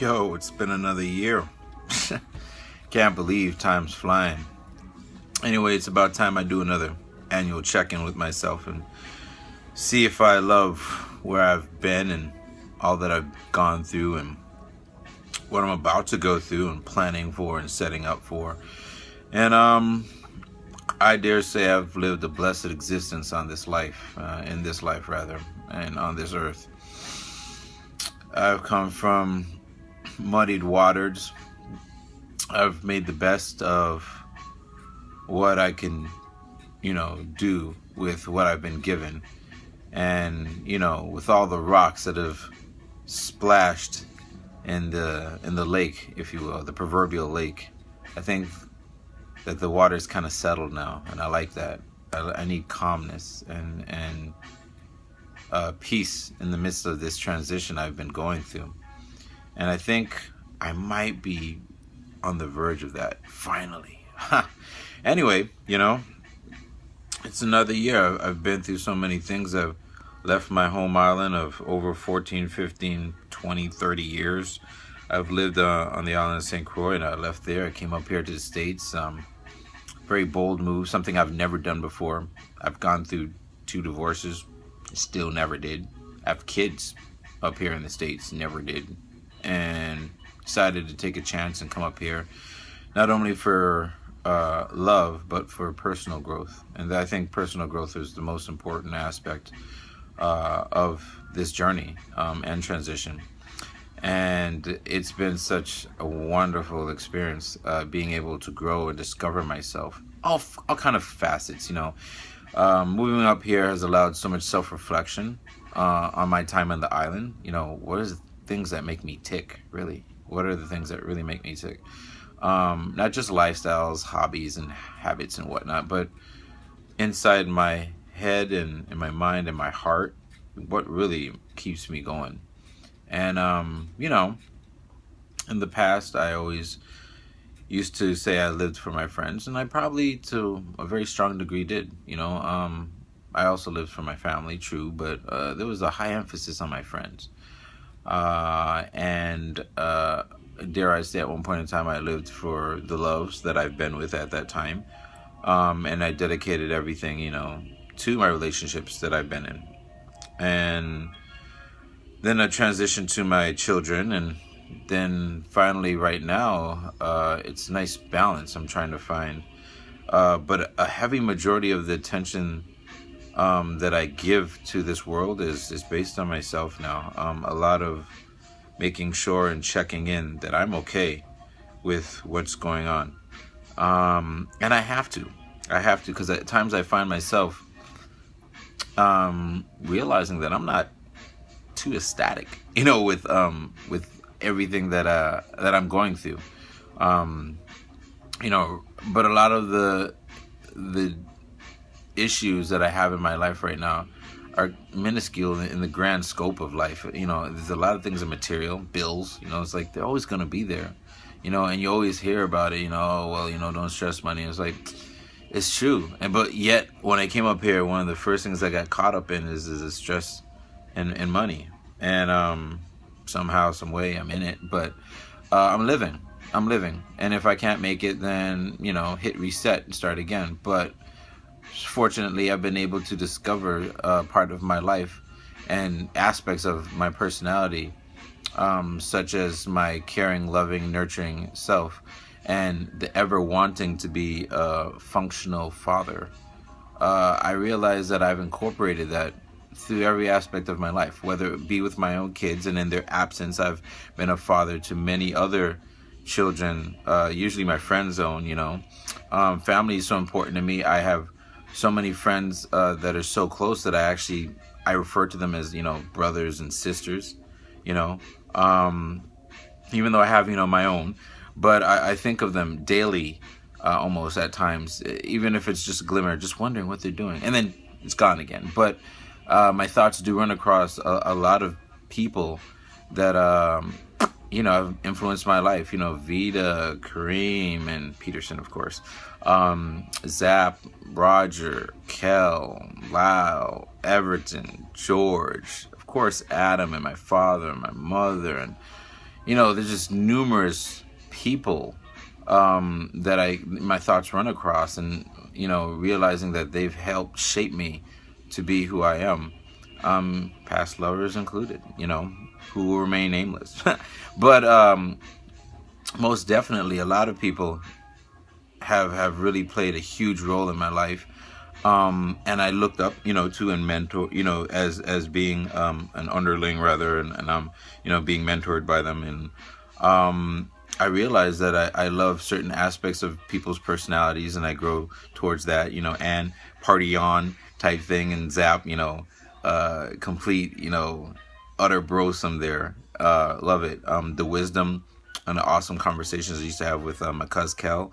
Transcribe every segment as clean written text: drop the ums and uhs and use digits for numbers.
Yo, it's been another year. Can't believe time's flying. Anyway, it's about time I do another annual check-in with myself and see if I love where I've been and all that I've gone through and what I'm about to go through and planning for and setting up for. And I dare say I've lived a blessed existence on this life, in this life rather, and on this earth. I've come from muddied waters. I've made the best of what I can, do with what I've been given. And, with all the rocks that have splashed in the lake, if you will, the proverbial lake, I think that the water's kind of settled now, and I like that. I need calmness and peace in the midst of this transition I've been going through. And I think I might be on the verge of that, finally. Anyway, it's another year. I've been through so many things. I've left my home island of over 14, 15, 20, 30 years. I've lived on the island of St. Croix, and I left there. I came up here to the States. Very bold move, something I've never done before. I've gone through 2 divorces, still never did. I have kids up here in the States, never did. And decided to take a chance and come up here, not only for love, but for personal growth. And I think personal growth is the most important aspect of this journey and transition. And it's been such a wonderful experience being able to grow and discover myself. All kind of facets, Moving up here has allowed so much self-reflection on my time on the island. What is the things that make me tick, really? What are the things that really make me tick? Not just lifestyles, hobbies, and habits and whatnot, but inside my head and in my mind and my heart, what really keeps me going. And, in the past, I always used to say I lived for my friends, and I probably, to a very strong degree, did. I also lived for my family, true, but there was a high emphasis on my friends. And dare I say, at one point in time, I lived for the loves that I've been with at that time. And I dedicated everything, to my relationships that I've been in. And then I transitioned to my children, and then finally right now, it's a nice balance I'm trying to find. But a heavy majority of the attention that I give to this world is based on myself now. A lot of making sure and checking in that I'm okay with what's going on. And I have to, because at times I find myself realizing that I'm not too ecstatic, with everything that I'm going through. But a lot of the issues that I have in my life right now are minuscule in the grand scope of life. There's a lot of things in material, bills, it's like they're always going to be there, and you always hear about it, don't stress money. It's like, it's true. But yet, when I came up here, one of the first things I got caught up in is the stress and money. And somehow, some way, I'm in it. But I'm living. And if I can't make it, then, hit reset and start again. But fortunately, I've been able to discover part of my life and aspects of my personality, such as my caring, loving, nurturing self, and the ever wanting to be a functional father. I realize that I've incorporated that through every aspect of my life, whether it be with my own kids, and in their absence, I've been a father to many other children, usually my friend zone. Family is so important to me. I have so many friends that are so close that I refer to them as, brothers and sisters, even though I have, my own. But I think of them daily, almost at times, even if it's just a glimmer, just wondering what they're doing. And then it's gone again. But my thoughts do run across a lot of people that, have influenced my life. Vida, Kareem, and Peterson, of course. Zap, Roger, Kel, Lyle, Everton, George, of course, Adam, and my father, and my mother, and there's just numerous people that my thoughts run across, and realizing that they've helped shape me to be who I am, past lovers included, who will remain nameless. But most definitely, a lot of people have really played a huge role in my life. And I looked up, to and mentor, as being an underling rather, and I'm, being mentored by them. And I realized that I love certain aspects of people's personalities, and I grow towards that, and party on type thing, and zap, complete, utter brosome there. Love it. The wisdom and the awesome conversations I used to have with my cousin Kel.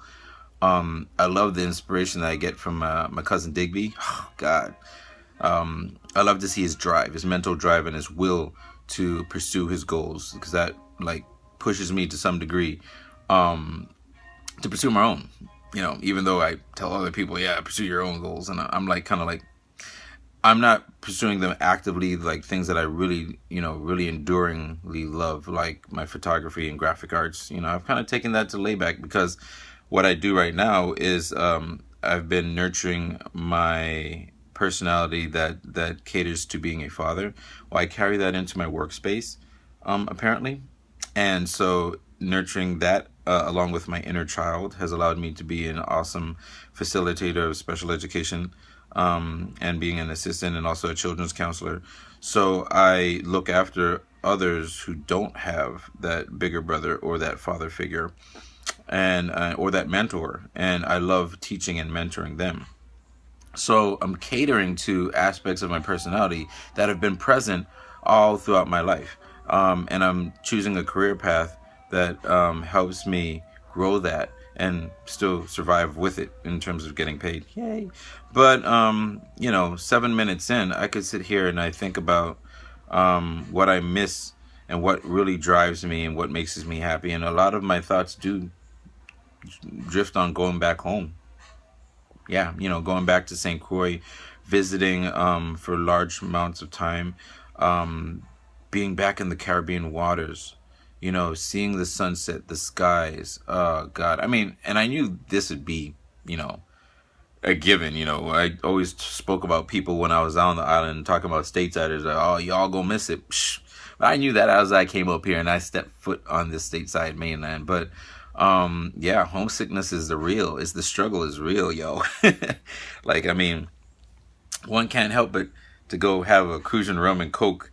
I love the inspiration that I get from my cousin Digby. Oh, God. I love to see his drive, his mental drive, and his will to pursue his goals, because that pushes me to some degree to pursue my own. Even though I tell other people, yeah, pursue your own goals, and I'm I'm not pursuing them actively, like things that I really, really enduringly love, like my photography and graphic arts. I've kind of taken that to layback, because what I do right now is I've been nurturing my personality that caters to being a father. Well, I carry that into my workspace, apparently. And so nurturing that along with my inner child has allowed me to be an awesome facilitator of special education, and being an assistant and also a children's counselor. So I look after others who don't have that bigger brother or that father figure, and or that mentor, and I love teaching and mentoring them. So I'm catering to aspects of my personality that have been present all throughout my life, and I'm choosing a career path that helps me grow that and still survive with it in terms of getting paid. Yay! But 7 minutes in, I could sit here and I think about what I miss and what really drives me and what makes me happy, and a lot of my thoughts do drift on going back home. Yeah, going back to St. Croix, visiting for large amounts of time, being back in the Caribbean waters, seeing the sunset, the skies. God, I mean, and I knew this would be, a given. I always spoke about people when I was on the island talking about stateside. Like, oh, y'all gonna miss it. Psh. But I knew that as I came up here and I stepped foot on this stateside mainland. But yeah, homesickness is the struggle is real, yo. I mean, one can't help but to go have a Cruisin' rum and coke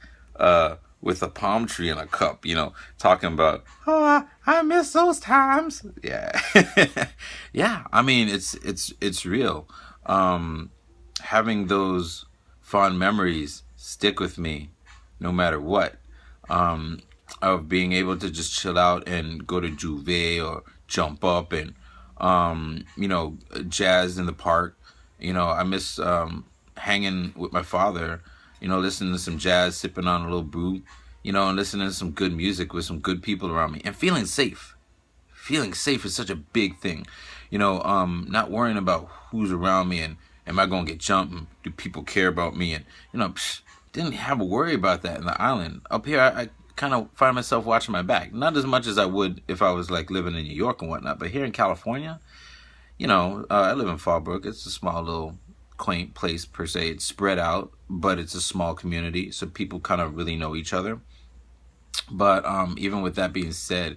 with a palm tree in a cup, talking about, oh, I miss those times. Yeah. Yeah, I mean, it's real. Having those fond memories stick with me no matter what. Of being able to just chill out and go to Juve or jump up and jazz in the park. I miss hanging with my father, listening to some jazz, sipping on a little brew, and listening to some good music with some good people around me, and feeling safe. Feeling safe is such a big thing. Not worrying about who's around me and am I going to get jumped, and do people care about me, and didn't have a worry about that in the island. Up here, I kind of find myself watching my back. Not as much as I would if I was living in New York and whatnot, but here in California, I live in Fallbrook. It's a small little quaint place per se. It's spread out, but it's a small community, so people kind of really know each other. But even with that being said,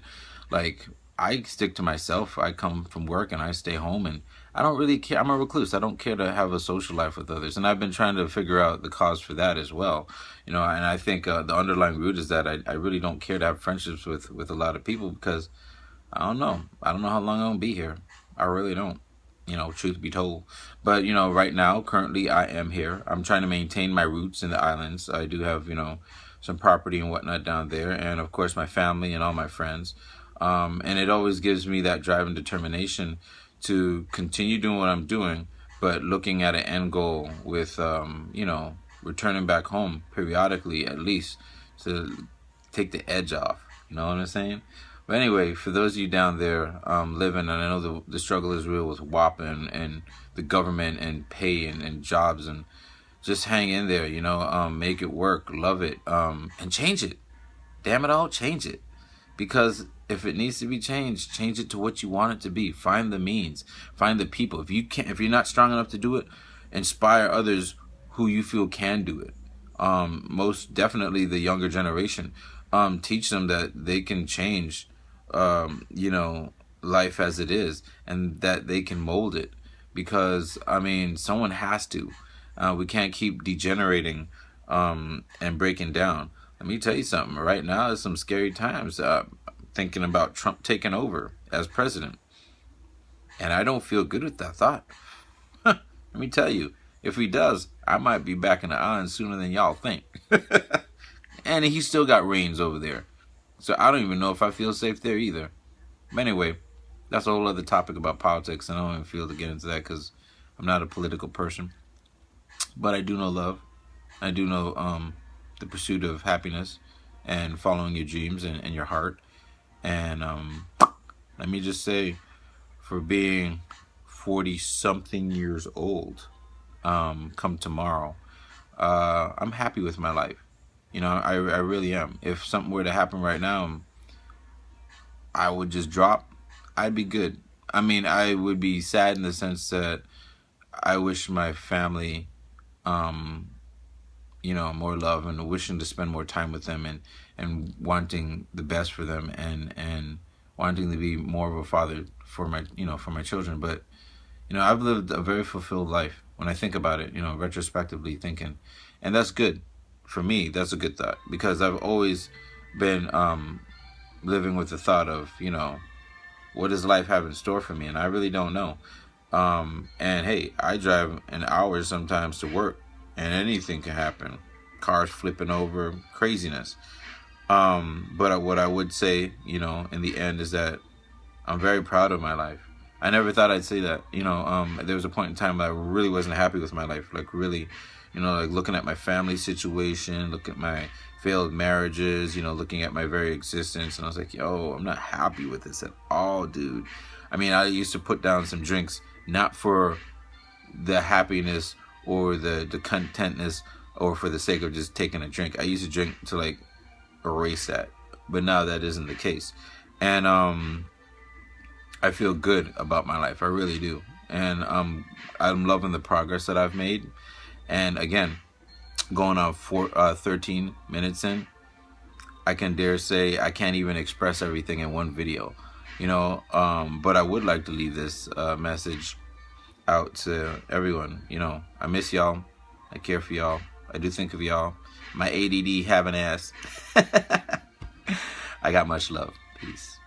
I stick to myself. I come from work and I stay home, and I don't really care. I'm a recluse. I don't care to have a social life with others. And I've been trying to figure out the cause for that as well. And I think the underlying root is that I really don't care to have friendships with a lot of people, because I don't know. I don't know how long I'm going to be here. I really don't, truth be told. But, right now, currently I am here. I'm trying to maintain my roots in the islands. I do have, some property and whatnot down there. And, of course, my family and all my friends. And it always gives me that drive and determination to continue doing what I'm doing, but looking at an end goal with, returning back home periodically, at least, to take the edge off. You know what I'm saying? But anyway, for those of you down there living, and I know the struggle is real with WAP and the government and pay and jobs, and just hang in there, make it work, love it, and change it. Damn it all, change it. Because if it needs to be changed, change it to what you want it to be. Find the means, find the people. If you're not strong enough to do it, inspire others who you feel can do it. Most definitely the younger generation. Teach them that they can change, life as it is, and that they can mold it. Because, I mean, someone has to. We can't keep degenerating and breaking down. Let me tell you something. Right now, there's some scary times. Thinking about Trump taking over as president. And I don't feel good with that thought. Let me tell you, if he does, I might be back in the island sooner than y'all think. And he still got reins over there. So I don't even know if I feel safe there either. But anyway, that's a whole other topic about politics, and I don't even feel to get into that because I'm not a political person. But I do know love. I do know the pursuit of happiness and following your dreams and your heart. And let me just say, for being 40-something years old, come tomorrow, I'm happy with my life. I really am. If something were to happen right now, I would just drop. I'd be good. I mean, I would be sad in the sense that I wish my family, more love, and wishing to spend more time with them, and wanting the best for them, and wanting to be more of a father for my children. But, I've lived a very fulfilled life when I think about it, retrospectively thinking, and that's good. For me, that's a good thought, because I've always been living with the thought of, what does life have in store for me? And I really don't know. And hey, I drive an hour sometimes to work, and anything can happen. Cars flipping over, craziness. But what I would say, in the end, is that I'm very proud of my life. I never thought I'd say that. There was a point in time that I really wasn't happy with my life. Like, really, like looking at my family situation, look at my failed marriages, looking at my very existence. And I was like, yo, I'm not happy with this at all, dude. I mean, I used to put down some drinks, not for the happiness or the contentness or for the sake of just taking a drink. I used to drink to, like, erase that. But now that isn't the case. And I feel good about my life. I really do. And I'm loving the progress that I've made. And again, going on 13 minutes in, I can dare say I can't even express everything in one video, but I would like to leave this message out to everyone. I miss y'all. I care for y'all. I do think of y'all. My ADD having ass. I got much love. Peace.